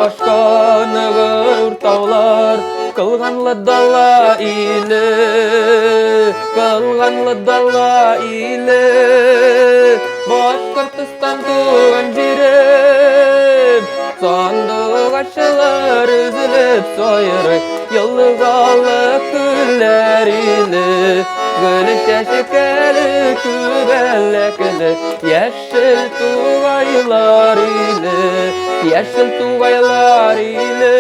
Coşkanı gırtağlar kılganlı dala ile, kılganlı dala ile. Başkırtıstan tuğan jirem, sandık açılar üzülüp soyuray. Yılgalı küller ile, gülüşe şekeli kübellekli. Yeşil tuğaylar ile, yeşil tuğaylar ile.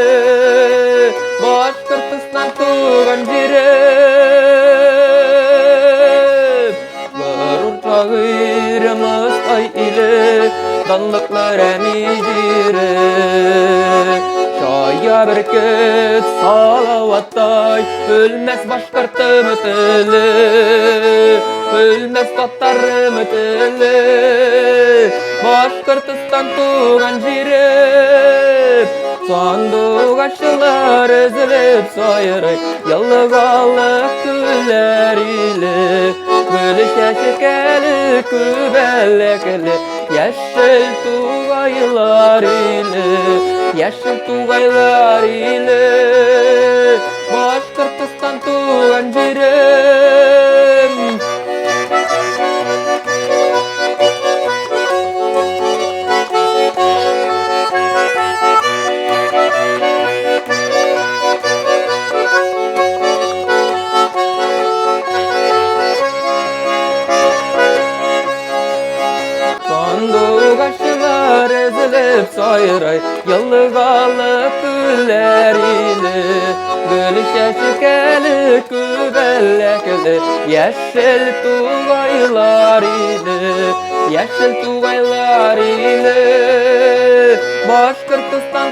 Başkırtıstan tuğan jirem, gurur çağırımız ay ile, danlıklar emicire. Şaya bereket salavatay, ölmez başkırtım öteli, ölmez tatarım öteli. Başkırtıstan tuğan jirem, sandık açılar üzülüp soyuray. Yılgalı küller ile, gülüşe şekeli kübellekli. Yeşil tuğaylar ile, yeşil tuğaylar ile. Başkırtıstan tuğan jirem. Sandık açılar ezilip soyuray. Yılgalı küller ile, gülüşe şekeli kübellekli. Yeşil tuğaylar ile, yeşil tuğaylar ile. Başkırtıstan